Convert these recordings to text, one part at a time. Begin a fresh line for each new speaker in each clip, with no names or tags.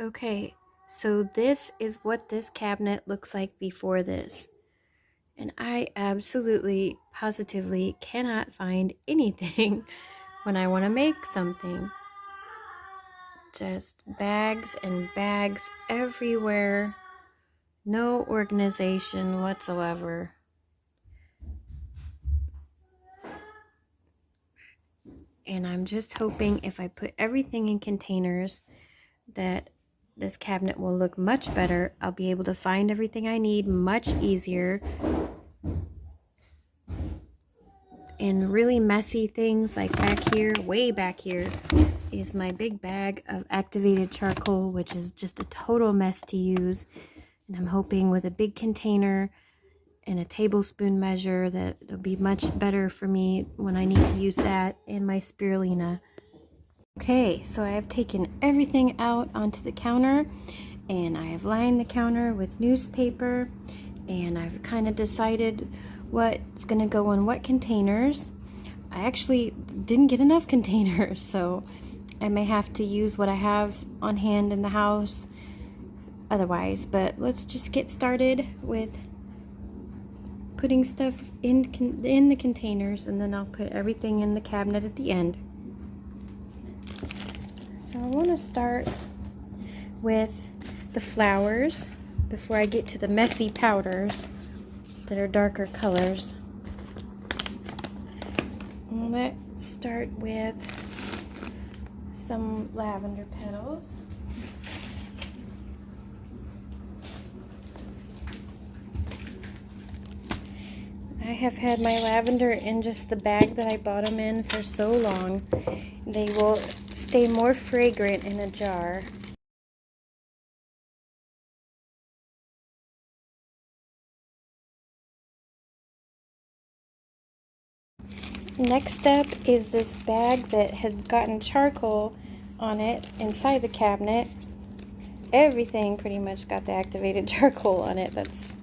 Okay, so this is what this cabinet looks like before this. And I absolutely, positively cannot find anything when I want to make something. Just bags and bags everywhere. No organization whatsoever. And I'm just hoping if I put everything in containers that this cabinet will look much better. I'll be able to find everything I need much easier. And really messy things like back here, way back here, is my big bag of activated charcoal, which is just a total mess to use. And I'm hoping with a big container and a tablespoon measure that it'll be much better for me when I need to use that and my spirulina. Okay, so I have taken everything out onto the counter and I have lined the counter with newspaper, and I've kind of decided what's going to go in what containers. I actually didn't get enough containers, so I may have to use what I have on hand in the house otherwise. But let's just get started with putting stuff in the containers, and then I'll put everything in the cabinet at the end. So I want to start with the flowers before I get to the messy powders that are darker colors. Let's start with some lavender petals. I have had my lavender in just the bag that I bought them in for so long. They will stay more fragrant in a jar. Next step is this bag that had gotten charcoal on it inside the cabinet. Everything pretty much got the activated charcoal on it. That's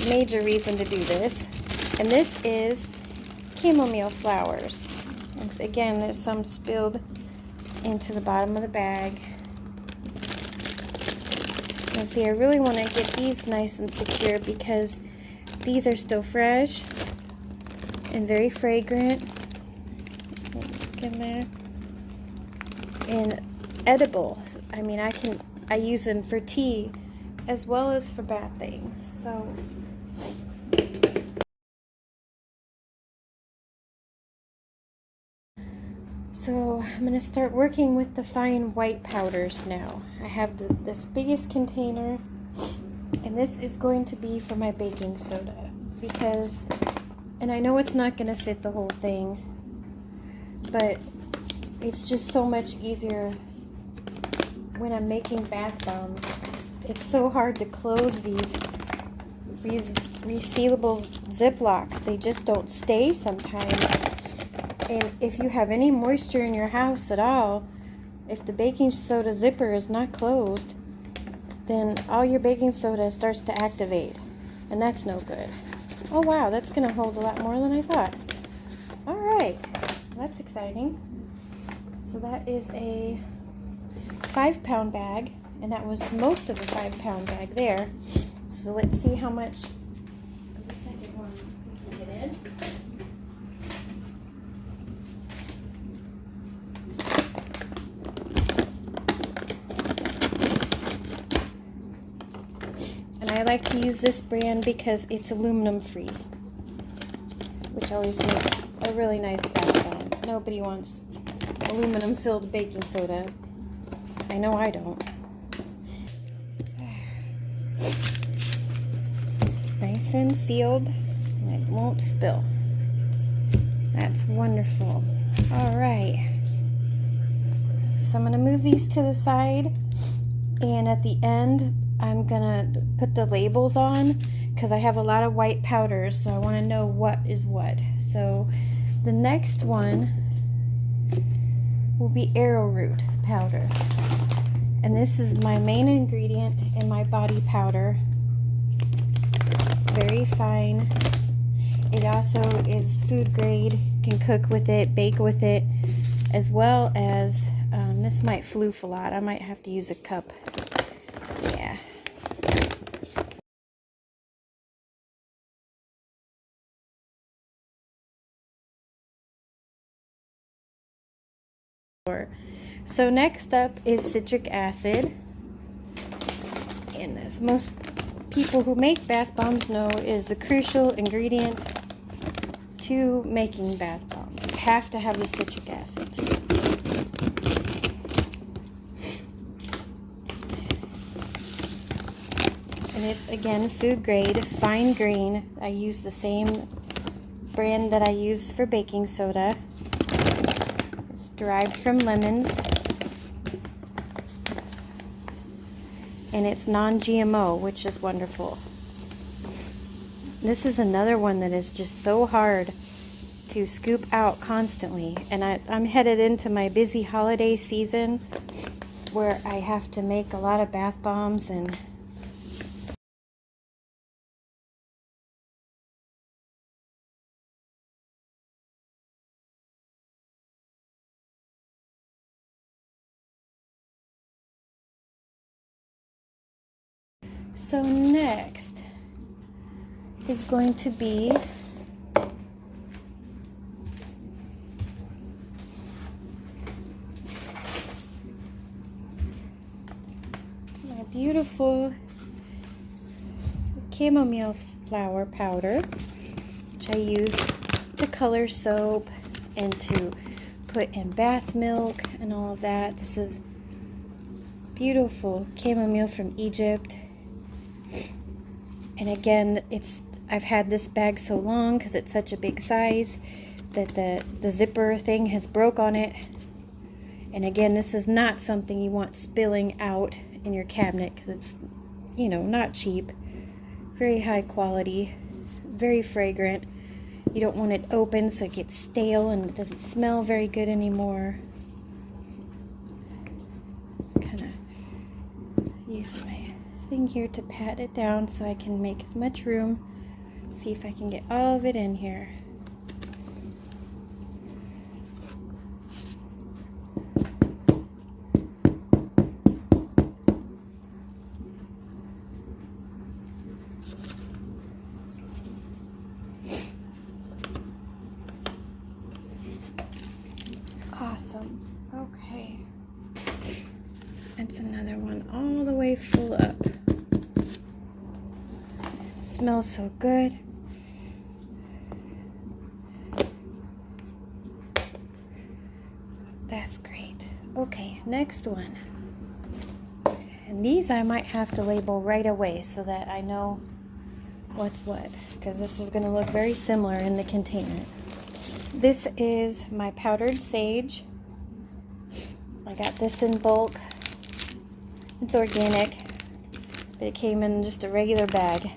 a major reason to do this. And this is chamomile flowers. And again, there's some spilled into the bottom of the bag. And see, I really want to get these nice and secure because these are still fresh and very fragrant. Look in there. And edible. I mean, I use them for tea as well as for bath things. So I'm going to start working with the fine white powders now. I have this biggest container, and this is going to be for my baking soda because, and I know it's not going to fit the whole thing, but it's just so much easier when I'm making bath bombs. It's so hard to close these resealable Ziplocs. They just don't stay sometimes. And if you have any moisture in your house at all, if the baking soda zipper is not closed, then all your baking soda starts to activate, and that's no good. Oh wow, that's going to hold a lot more than I thought. Alright, that's exciting. So that is a 5-pound bag, and that was most of the 5-pound bag there. So let's see how much of the second one we can get in. And I like to use this brand because it's aluminum free, which always makes a really nice bath bomb. Nobody wants aluminum filled baking soda. I know I don't. Nice and sealed, and it won't spill. That's wonderful. Alright. So I'm going to move these to the side, and at the end I'm going to put the labels on because I have a lot of white powders, so I want to know what is what. So the next one will be Arrowroot powder. And this is my main ingredient in my body powder. It's very fine. It also is food grade. You can cook with it, bake with it, as well as This might floof a lot. I might have to use a cup. Yeah. So next up is citric acid. And as most people who make bath bombs know, is the crucial ingredient to making bath bombs. You have to have the citric acid. And it's, again, food grade, fine grain. I use the same brand that I use for baking soda. It's derived from lemons. And it's non-GMO, which is wonderful. This is another one that is just so hard to scoop out constantly. And I'm headed into my busy holiday season where I have to make a lot of bath bombs and so next is going to be my beautiful chamomile flower powder, which I use to color soap and to put in bath milk and all of that. This is beautiful chamomile from Egypt. And again, I've had this bag so long because it's such a big size that the zipper thing has broke on it. And again, this is not something you want spilling out in your cabinet because it's, you know, not cheap. Very high quality, very fragrant. You don't want it open so it gets stale and it doesn't smell very good anymore. Kind of use my thing here to pat it down so I can make as much room. See if I can get all of it in here. Awesome. Okay. That's another one all the way full up. Smells so good. That's great. Okay, next one. And these I might have to label right away so that I know what's what, because this is going to look very similar in the container. This is my powdered sage. I got this in bulk. It's organic, but it came in just a regular bag.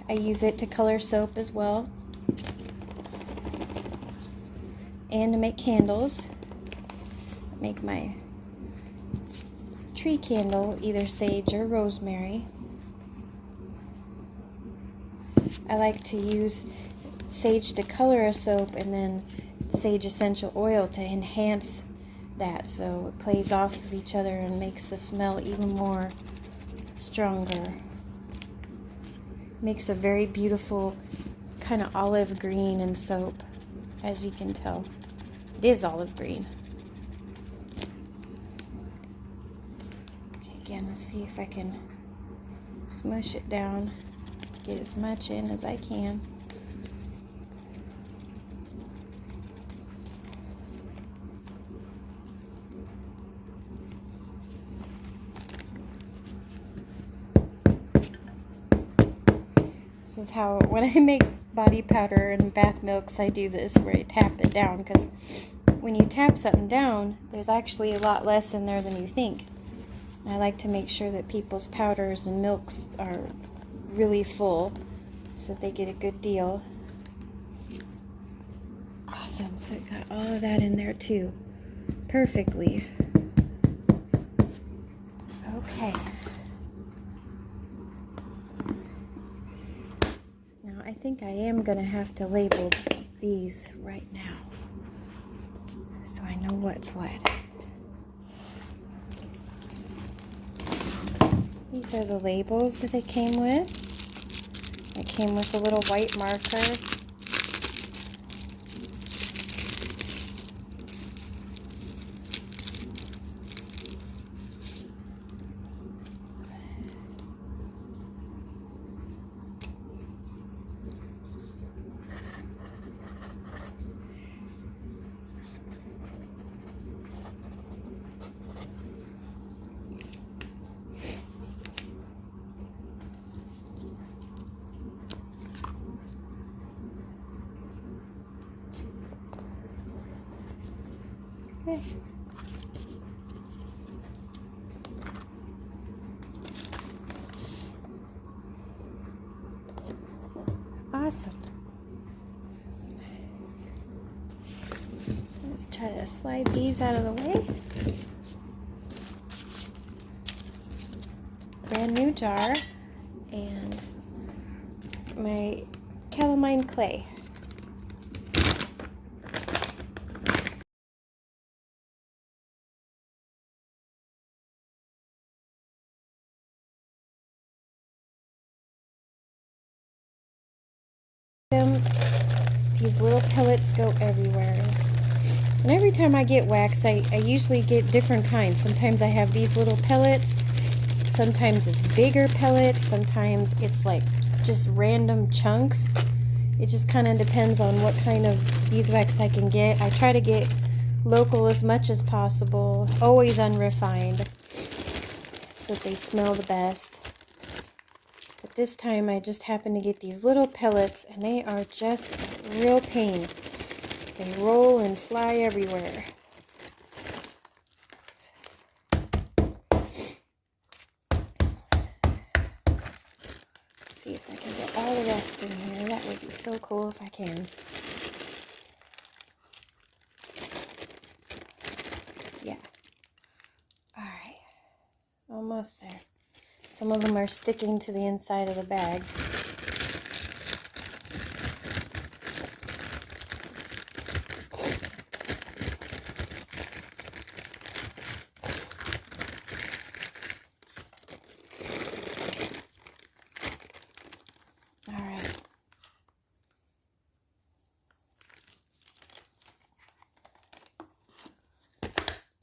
I use it to color soap as well, and to make candles. Make my tree candle either sage or rosemary. I like to use sage to color a soap and then sage essential oil to enhance that, so it plays off of each other and makes the smell even more stronger. Makes a very beautiful kind of olive green in soap, as you can tell. It is olive green. Okay, again, let's see if I can smush it down, get as much in as I can. This is how, when I make body powder and bath milks, I do this where I tap it down, because when you tap something down, there's actually a lot less in there than you think. And I like to make sure that people's powders and milks are really full so that they get a good deal. Awesome, so I got all of that in there too, perfectly. Okay. I think I am going to have to label these right now. so I know what's what. These are the labels that it came with. It came with a little white marker. Okay. Awesome. Let's try to slide these out of the way. Brand new jar and my calamine clay. These little pellets go everywhere. And every time I get wax, I usually get different kinds. Sometimes I have these little pellets. Sometimes it's bigger pellets. Sometimes it's like just random chunks. It just kind of depends on what kind of beeswax I can get. I try to get local as much as possible. Always unrefined, so that they smell the best. But this time I just happened to get these little pellets, and they are just a real pain. They roll and fly everywhere. See if I can get all the rest in here. That would be so cool if I can. Yeah. Alright. Almost there. Some of them are sticking to the inside of the bag. Alright.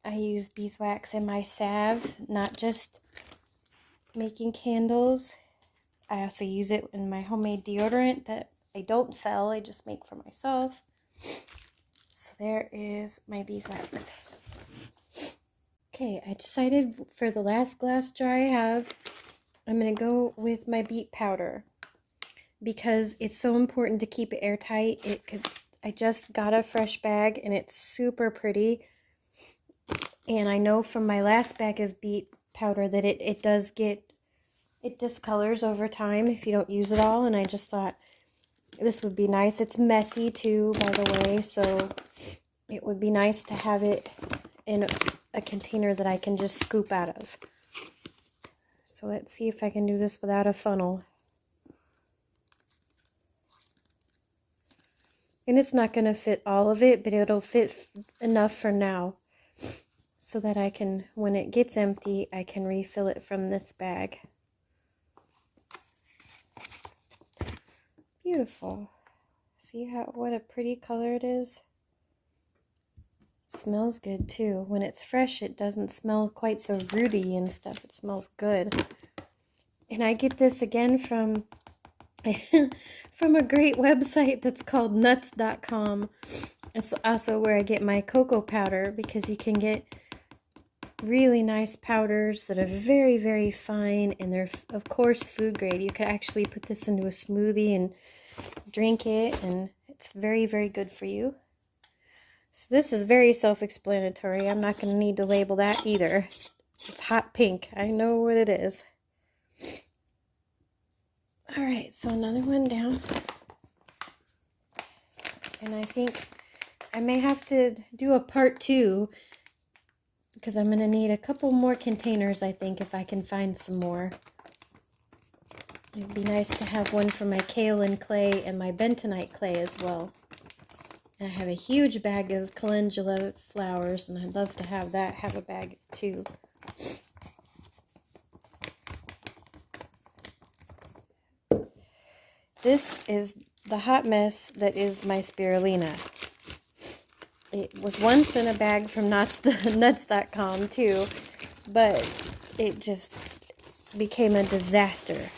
I use beeswax in my salve, not just making candles. I also use it in my homemade deodorant that I don't sell, I just make for myself. So there is my beeswax. Okay, I decided for the last glass jar I have, I'm going to go with my beet powder because it's so important to keep it airtight. I just got a fresh bag and it's super pretty. And I know from my last bag of beet powder that it discolors over time if you don't use it all, and I just thought this would be nice. It's messy too, by the way, so it would be nice to have it in a container that I can just scoop out of. So let's see if I can do this without a funnel. And it's not going to fit all of it, but it'll fit enough for now so that I can, when it gets empty, I can refill it from this bag. Beautiful. See what a pretty color it is? Smells good too. When it's fresh, it doesn't smell quite so rooty and stuff. It smells good. And I get this again from from a great website that's called nuts.com. It's also where I get my cocoa powder, because you can get really nice powders that are very, very fine, and they're of course food grade. You could actually put this into a smoothie and drink it, and it's very, very good for you. So this is very self-explanatory. I'm not going to need to label that either. It's hot pink. I know what it is. Alright, so another one down. And I think I may have to do a part 2, because I'm going to need a couple more containers, I think, if I can find some more. It'd be nice to have one for my kaolin clay and my bentonite clay as well. I have a huge bag of calendula flowers, and I'd love to have a bag too. This is the hot mess that is my spirulina. It was once in a bag from nuts.com too, but it just became a disaster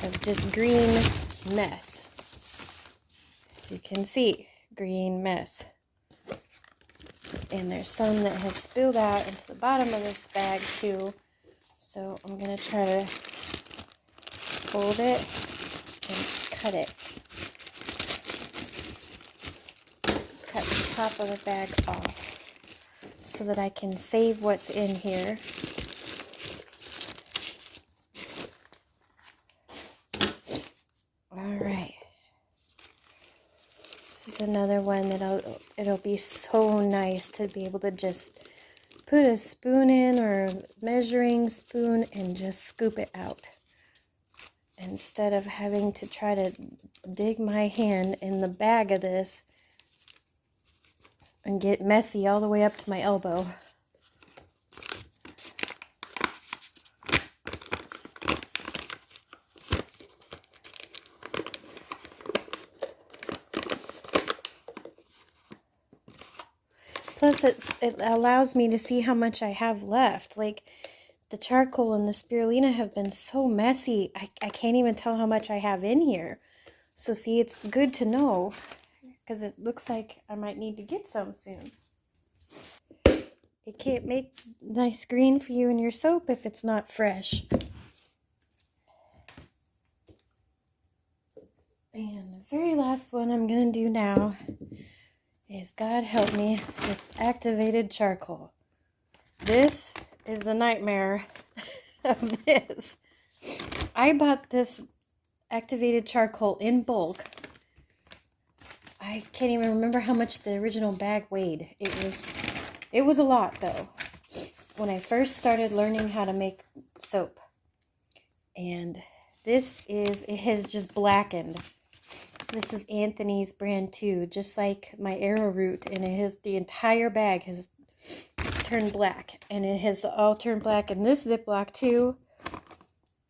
of just green mess. As you can see, green mess. And there's some that has spilled out into the bottom of this bag too. So I'm going to try to hold it and cut it. Cut the top of the bag off so that I can save what's in here. Alright. This is another one that it'll be so nice to be able to just put a spoon in or a measuring spoon and just scoop it out, instead of having to try to dig my hand in the bag of this and get messy all the way up to my elbow. Plus, it allows me to see how much I have left. Like, the charcoal and the spirulina have been so messy, I can't even tell how much I have in here. So see, it's good to know, because it looks like I might need to get some soon. It can't make nice green for you in your soap if it's not fresh. And the very last one I'm going to do now is, God help me, with activated charcoal. This is the nightmare of this. I bought this activated charcoal in bulk. I can't even remember how much the original bag weighed. It was a lot though, when I first started learning how to make soap. And it has just blackened. This is Anthony's brand too, just like my Arrowroot, and the entire bag has turned black, and it has all turned black in this Ziploc too,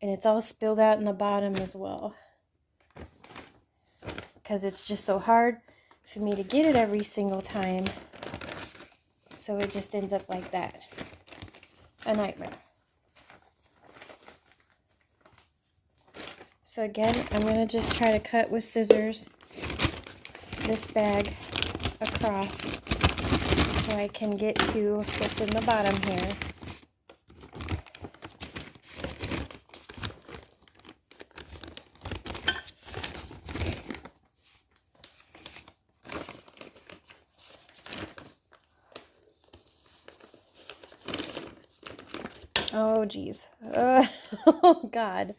and it's all spilled out in the bottom as well, because it's just so hard for me to get it every single time, so it just ends up like that. A nightmare. So again, I'm going to just try to cut with scissors this bag across so I can get to what's in the bottom here. Oh geez. Oh God.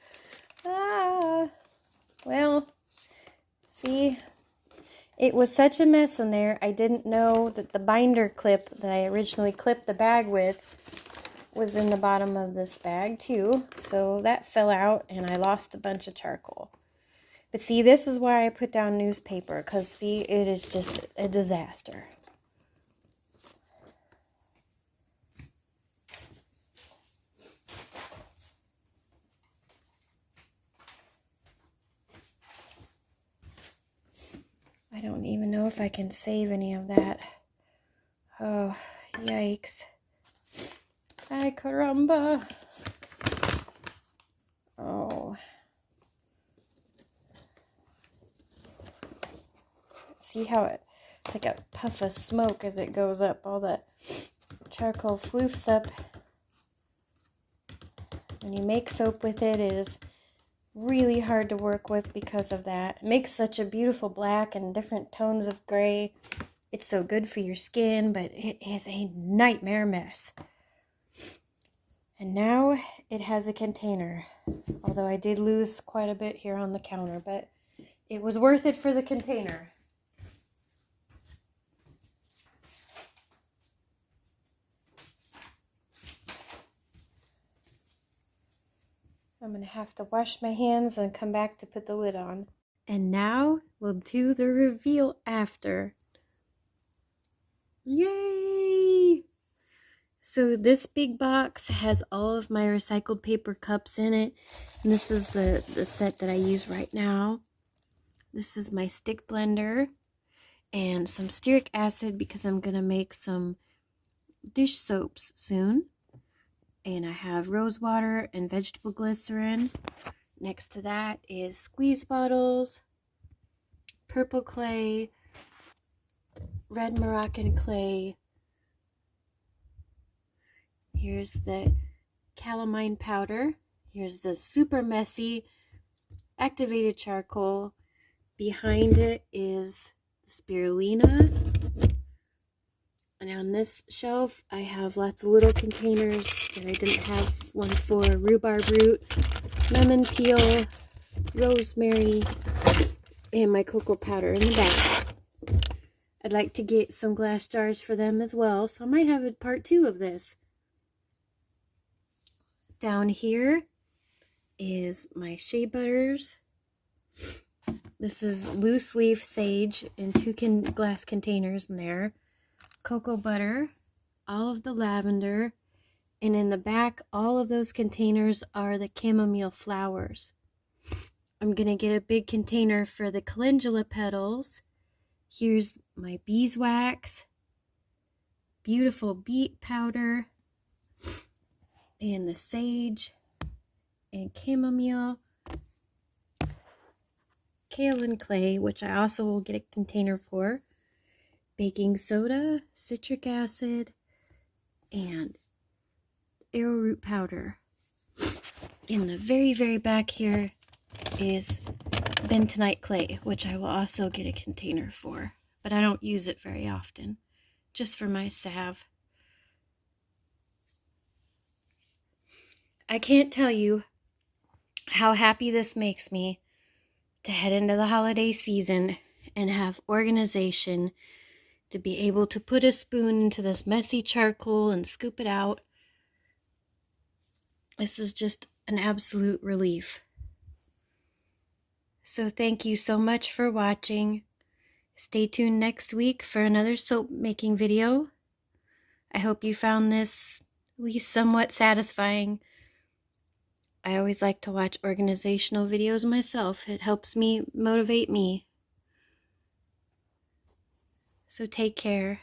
Well, see, it was such a mess in there. I didn't know that the binder clip that I originally clipped the bag with was in the bottom of this bag too. So that fell out and I lost a bunch of charcoal. But see, this is why I put down newspaper, because see, it is just a disaster. I don't even know if I can save any of that. Oh, yikes. Ay, caramba. Oh. See how it's like a puff of smoke as it goes up. All that charcoal floofs up. When you make soap with it, it is really hard to work with because of that. It makes such a beautiful black and different tones of gray. It's so good for your skin, but it is a nightmare mess. And now it has a container. Although I did lose quite a bit here on the counter, but it was worth it for the container. I'm going to have to wash my hands and come back to put the lid on. And now we'll do the reveal after. Yay! So this big box has all of my recycled paper cups in it. And this is the set that I use right now. This is my stick blender and some Citric Acid because I'm going to make some dish soaps soon. And I have rose water and vegetable glycerin. Next to that is squeeze bottles, purple clay, red Moroccan clay. Here's the calamine powder. Here's the super messy activated charcoal. Behind it is the spirulina. And on this shelf, I have lots of little containers that I didn't have ones for. Rhubarb root, lemon peel, rosemary, and my cocoa powder in the back. I'd like to get some glass jars for them as well, so I might have a part 2 of this. Down here is my shea butters. This is loose leaf sage in 2 glass containers in there. Cocoa butter, all of the lavender, and in the back, all of those containers are the chamomile flowers. I'm going to get a big container for the calendula petals. Here's my beeswax, beautiful beet powder, and the sage, and chamomile, kaolin clay, which I also will get a container for, baking soda, citric acid, and arrowroot powder. In the very, very back here is bentonite clay, which I will also get a container for, but I don't use it very often, just for my salve. I can't tell you how happy this makes me to head into the holiday season and have organization, to be able to put a spoon into this messy charcoal and scoop it out. This is just an absolute relief. So thank you so much for watching. Stay tuned next week for another soap making video. I hope you found this at least somewhat satisfying. I always like to watch organizational videos myself. It helps me motivate me. So take care.